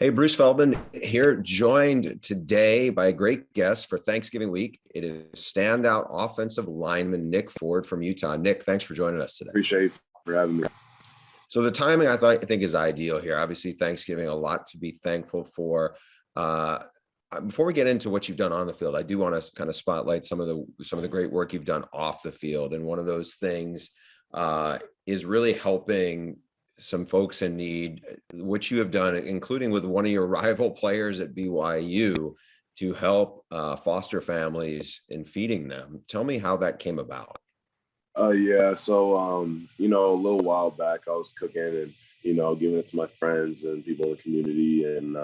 Hey, Bruce Feldman here, joined today by a great guest for Thanksgiving week. It is standout offensive lineman Nick Ford from Utah. Nick, thanks for joining us today. Appreciate you for having me. So the timing I think is ideal here. Obviously, Thanksgiving, a lot to be thankful for. Before we get into what you've done on the field, I do want to kind of spotlight some of the great work you've done off the field. And one of those things is really helping some folks in need, which you have done, including with one of your rival players at BYU, to help foster families in feeding them. Tell me how that came about. Yeah. So, a little while back, I was cooking and, giving it to my friends and people in the community. And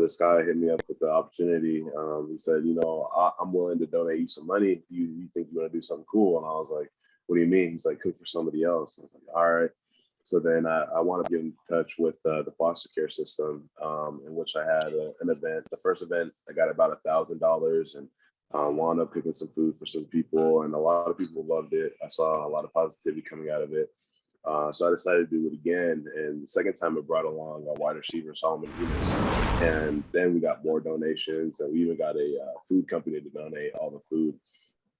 this guy hit me up with the opportunity. He said, I'm willing to donate you some money. You think you want to do something cool? And I was like, what do you mean? He's like, cook for somebody else. I was like, all right. So then I wound up getting in touch with the foster care system, in which I had an event. The first event, I got about $1,000 and wound up cooking some food for some people. And a lot of people loved it. I saw a lot of positivity coming out of it. So I decided to do it again. And the second time I brought along a wide receiver, Solomon Enos. And then we got more donations. And we even got a food company to donate all the food.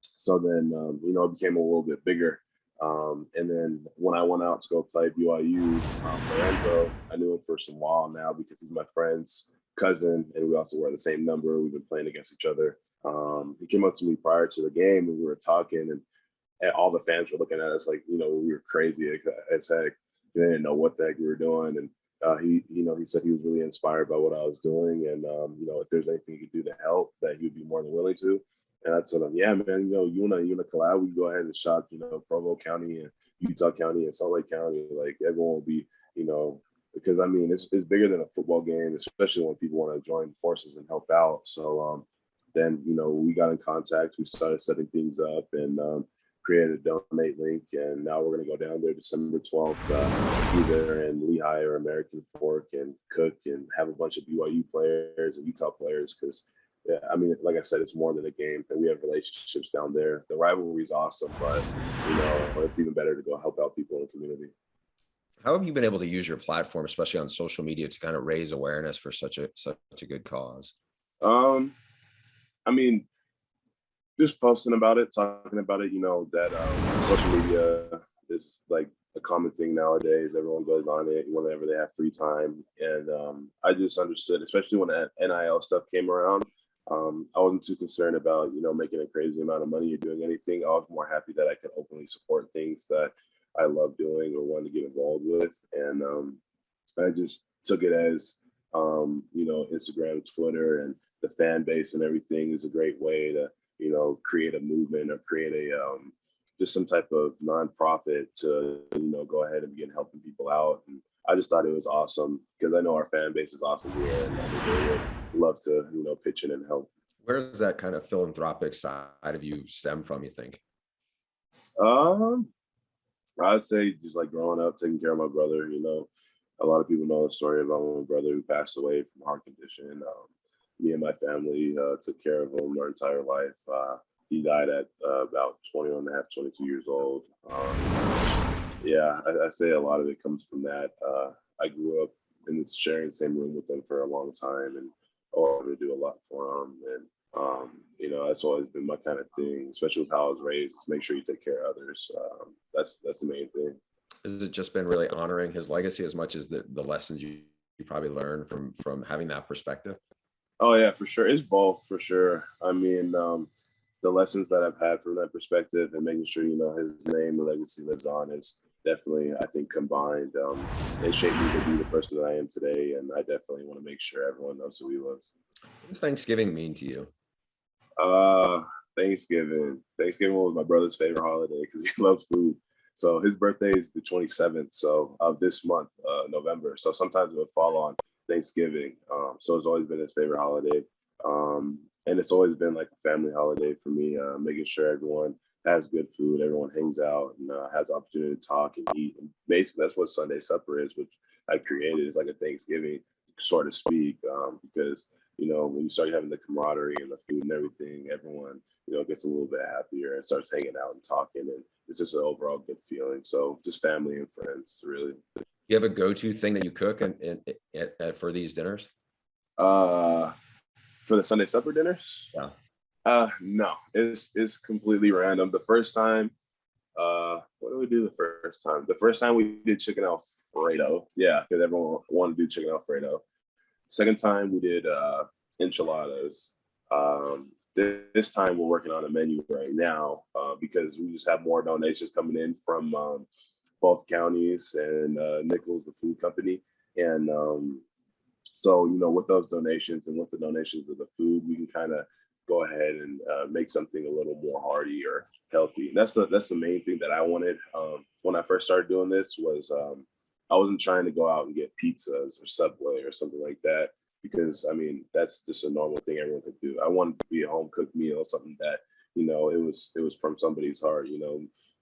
So then, it became a little bit bigger. And then when I went out to go play BYU, Lorenzo, I knew him for some while now because he's my friend's cousin, and we also wear the same number. We've been playing against each other. He came up to me prior to the game, and we were talking, and all the fans were looking at us like, we were crazy as heck. They didn't know what the heck we were doing, and he said he was really inspired by what I was doing, and if there's anything he could do to help, that he would be more than willing to. And I told him, yeah, man, you and a collab, we go ahead and shock, Provo County and Utah County and Salt Lake County. Like everyone will be, because it's bigger than a football game, especially when people want to join forces and help out. So then, we got in contact, we started setting things up and created a donate link. And now we're going to go down there December 12th, either in Lehigh or American Fork, and cook and have a bunch of BYU players and Utah players because yeah, like I said, it's more than a game, and we have relationships down there. The rivalry is awesome, but it's even better to go help out people in the community. How have you been able to use your platform, especially on social media, to kind of raise awareness for such a good cause? Just posting about it, talking about it. That social media is like a common thing nowadays. Everyone goes on it whenever they have free time, and I just understood, especially when that NIL stuff came around. I wasn't too concerned about, making a crazy amount of money or doing anything. I was more happy that I could openly support things that I love doing or wanted to get involved with. And I just took it as, Instagram, Twitter, and the fan base and everything is a great way to, create a movement or create a, just some type of nonprofit to, go ahead and begin helping people out. And I just thought it was awesome because I know our fan base is awesome here, and they would love to, pitch in and help. Where does that kind of philanthropic side of you stem from, you think? I'd say just like growing up, taking care of my brother. A lot of people know the story about my brother who passed away from a heart condition. Me and my family took care of him our entire life. He died at about 21 and a half, 22 years old. I say a lot of it comes from that. I grew up in sharing the same room with them for a long time, and I wanted to do a lot for them. And that's always been my kind of thing, especially with how I was raised. Make sure you take care of others. That's the main thing. Has it just been really honoring his legacy as much as the lessons you probably learned from having that perspective? Oh yeah, for sure. It's both, for sure. The lessons that I've had from that perspective and making sure, his name, the legacy lives on is definitely, I think, combined. It shaped me to be the person that I am today. And I definitely want to make sure everyone knows who he was. What does Thanksgiving mean to you? Thanksgiving was my brother's favorite holiday because he loves food. So his birthday is the 27th. Of this month, November. So sometimes it would fall on Thanksgiving. So it's always been his favorite holiday. And it's always been like a family holiday for me, making sure everyone has good food, everyone hangs out and has the opportunity to talk and eat. And basically, that's what Sunday supper is, which I created. It's like a Thanksgiving, so to speak, because, when you start having the camaraderie and the food and everything, everyone, gets a little bit happier and starts hanging out and talking. And it's just an overall good feeling. So just family and friends, really. You have a go-to thing that you cook for these dinners? Uh, for the Sunday supper dinners? Yeah. No, it's completely random. The first time, what did we do the first time? The first time we did chicken Alfredo. Yeah, because everyone wanted to do chicken Alfredo. Second time we did enchiladas. This time we're working on a menu right now because we just have more donations coming in from both counties and Nichols, the food company. And so, with those donations and with the donations of the food, we can kind of go ahead and make something a little more hearty or healthy. And that's the main thing that I wanted when I first started doing this was I wasn't trying to go out and get pizzas or Subway or something like that because I mean that's just a normal thing everyone could do. I wanted to be a home cooked meal, something that it was from somebody's heart.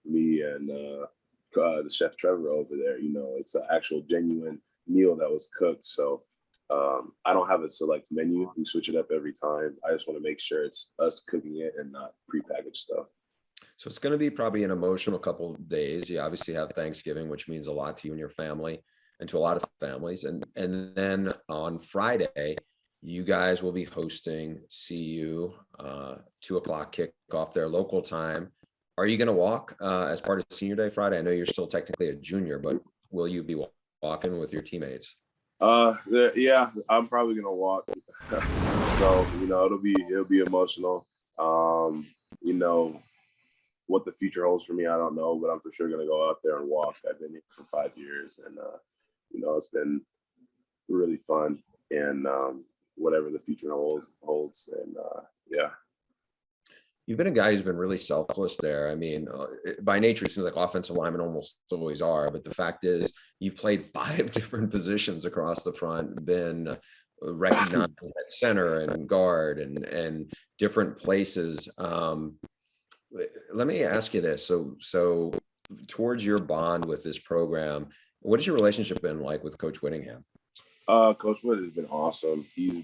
Me and the chef Trevor over there. It's an actual genuine meal that was cooked. So I don't have a select menu. We switch it up every time. I just want to make sure it's us cooking it and not prepackaged stuff. So it's going to be probably an emotional couple of days. You obviously have Thanksgiving, which means a lot to you and your family and to a lot of families. And then on Friday, you guys will be hosting CU 2:00 kickoff their local time. Are you going to walk as part of Senior Day Friday? I know you're still technically a junior, but will you be walking with your teammates? Yeah, I'm probably gonna walk. So it'll be emotional. You know what the future holds for me, I don't know, but I'm for sure gonna go out there and walk. I've been here for 5 years, and it's been really fun. And whatever the future holds, and yeah. You've been a guy who's been really selfless there. I mean, by nature, it seems like offensive linemen almost always are. But the fact is, you've played 5 different positions across the front, been recognized at center and guard and different places. Let me ask you this. So towards your bond with this program, what has your relationship been like with Coach Whittingham? Coach Wood has been awesome. He's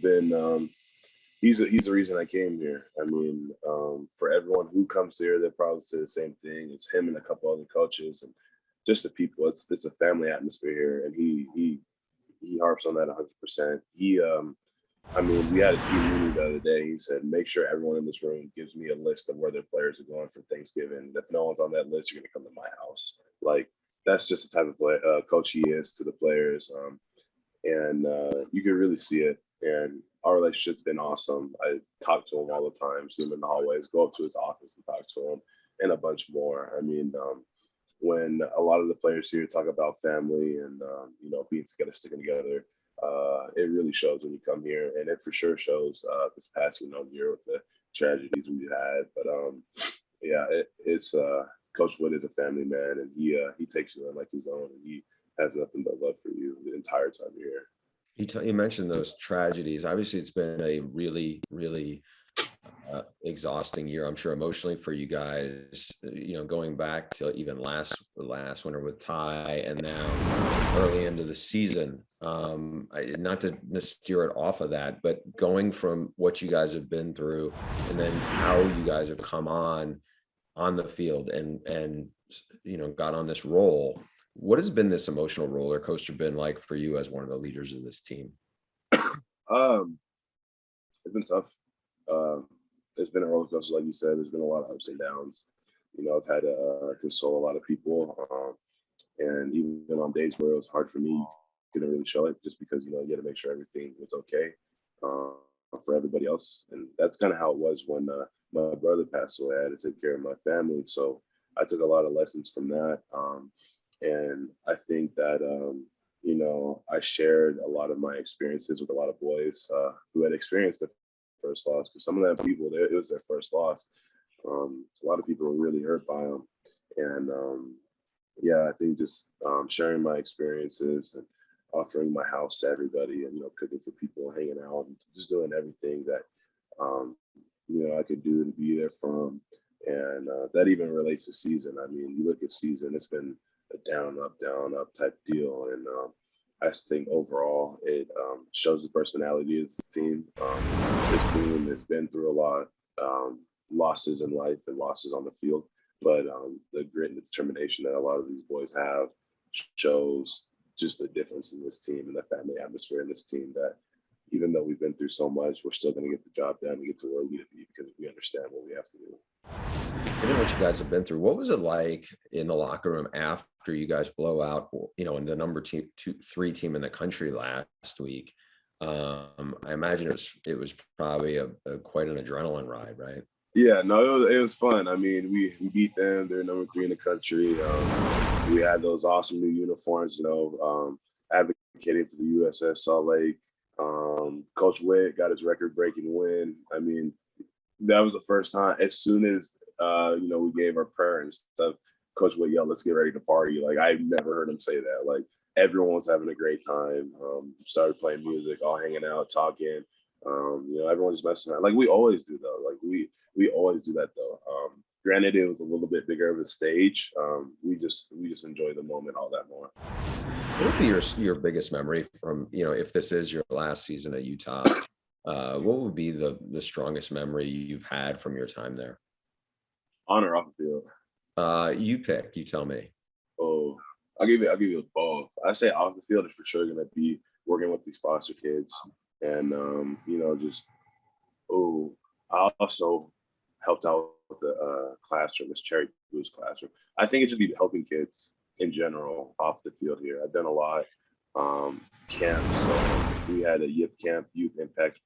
the reason I came here. I mean, for everyone who comes here, they'll probably say the same thing. It's him and a couple other coaches and just the people. It's a family atmosphere here, and he harps on that 100%. I mean, we had a team meeting the other day. He said, make sure everyone in this room gives me a list of where their players are going for Thanksgiving. If no one's on that list, you're gonna come to my house. Like that's just the type of coach he is to the players, and you can really see it. And our relationship's been awesome. I talk to him all the time, see him in the hallways, go up to his office and talk to him, and a bunch more. I mean, when a lot of the players here talk about family and being together, sticking together, it really shows when you come here, and it for sure shows this past year with the tragedies we had. But yeah, it's Coach Wood is a family man, and he takes you in like his own, and he has nothing but love for you the entire time you're here. You mentioned those tragedies. Obviously, it's been a really, really exhausting year, I'm sure, emotionally for you guys. Going back to even last winter with Ty, and now early into the season. Not to steer it off of that, but going from what you guys have been through, and then how you guys have come on the field, and got on this roll. What has been this emotional roller coaster been like for you as one of the leaders of this team? It's been tough. It's been a roller coaster, like you said. There's been a lot of ups and downs. I've had to console a lot of people, and even on days where it was hard for me, couldn't really show it just because you had to make sure everything was okay for everybody else. And that's kind of how it was when my brother passed away. I had to take care of my family, so I took a lot of lessons from that. And I think that, I shared a lot of my experiences with a lot of boys who had experienced the first loss, because some of them people, it was their first loss. A lot of people were really hurt by them. And yeah, I think just sharing my experiences and offering my house to everybody and, cooking for people, hanging out, and just doing everything that, I could do to be there for them. And that even relates to season. I mean, you look at season, it's been a down, up type deal. And I just think overall it shows the personality of this team. This team has been through a lot, losses in life and losses on the field, but the grit and determination that a lot of these boys have shows just the difference in this team and the family atmosphere in this team, that even though we've been through so much, we're still going to get the job done and get to where we need to be because we understand what we have to do. Given what you guys have been through, what was it like in the locker room after you guys blow out, in the number 3 team in the country last week? I imagine it was probably a quite an adrenaline ride, right? Yeah, no, it was fun. I mean, we beat them. They're number 3 in the country. We had those awesome new uniforms, advocating for the USS Salt Lake. Coach Witt got his record-breaking win. I mean, that was the first time. As soon as we gave our prayer and stuff, Coach Witt yelled, "Let's get ready to party!" Like, I've never heard him say that. Like, everyone was having a great time. Started playing music, all hanging out, talking. Everyone just messing around. Like we always do, though. Like we always do that, though. Granted, it was a little bit bigger of a stage. We just enjoy the moment all that more. What would be your biggest memory from, if this is your last season at Utah? What would be the strongest memory you've had from your time there? On or off the field? You pick. You tell me. Oh, I'll give you both. I say off the field is for sure going to be working with these foster kids, and I also helped out with the classroom, this Cherry Blues classroom. I think it should be helping kids in general off the field here. I've done a lot camps. So we had a YIP camp, Youth Impact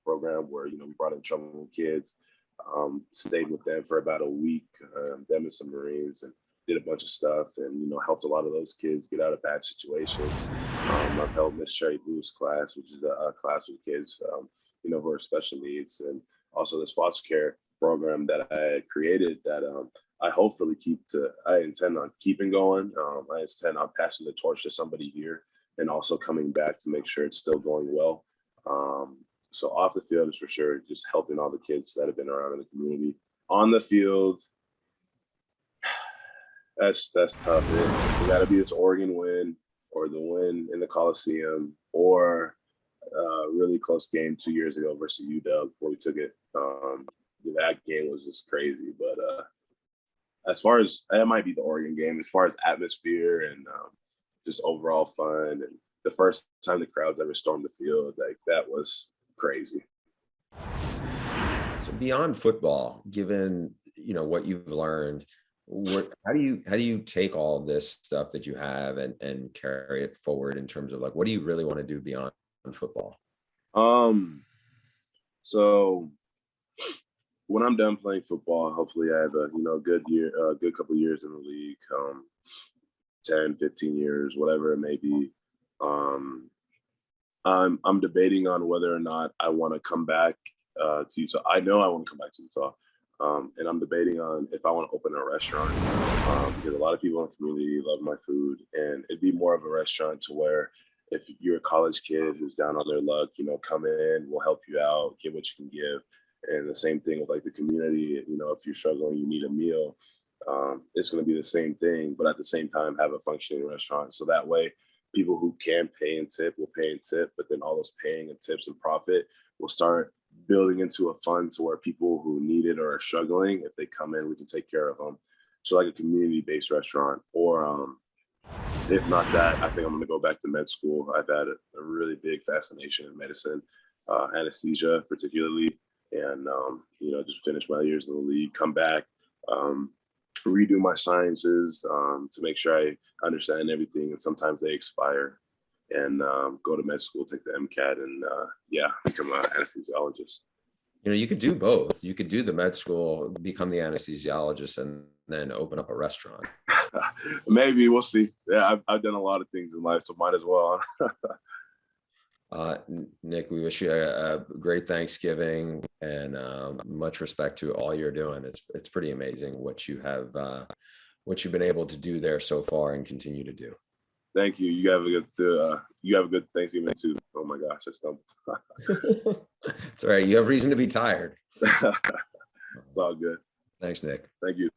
Program, where we brought in troubled kids, stayed with them for about a week, them and some Marines, and did a bunch of stuff, and helped a lot of those kids get out of bad situations. I've held Miss Cherry Blues class, which is a class with kids who are special needs, and also this foster care program that I had created that I intend on keeping going. I intend on passing the torch to somebody here and also coming back to make sure it's still going well. So off the field is for sure just helping all the kids that have been around in the community. On the field, that's tough. It got to be this Oregon win or the win in the Coliseum or a really close game 2 years ago versus UW where we took it. That game was just crazy. But as far as that might be the Oregon game, as far as atmosphere and just overall fun, and the first time the crowds ever stormed the field, like that was crazy. So beyond football, given what you've learned, how do you take all this stuff that you have and carry it forward in terms of like, what do you really want to do beyond football? So when I'm done playing football, hopefully I have a good couple years in the league, 10, 15 years, whatever it may be. I'm debating on whether or not I want to come back to Utah. I know I want to come back to Utah. And I'm debating on if I want to open a restaurant because a lot of people in the community love my food, and it'd be more of a restaurant to where if you're a college kid who's down on their luck, come in, we'll help you out, give what you can give. And the same thing with like the community, if you're struggling, you need a meal, it's going to be the same thing, but at the same time, have a functioning restaurant. So that way people who can pay and tip will pay and tip, but then all those paying and tips and profit will start building into a fund to where people who need it or are struggling, if they come in, we can take care of them. So like a community-based restaurant, or if not that, I think I'm going to go back to med school. I've had a really big fascination in medicine, anesthesia particularly, and just finish my years in the league, come back, redo my sciences to make sure I understand everything. And sometimes they expire, and go to med school, take the MCAT, and become an anesthesiologist. You could do both. You could do the med school, become the anesthesiologist, and then open up a restaurant. Maybe, we'll see. Yeah, I've done a lot of things in life, so might as well. Nick, we wish you a great Thanksgiving, and much respect to all you're doing. It's pretty amazing what you've been able to do there so far and continue to do. Thank you. You have a good Thanksgiving too. Oh my gosh, I stumbled. It's all right. You have reason to be tired. It's all good. Thanks, Nick. Thank you.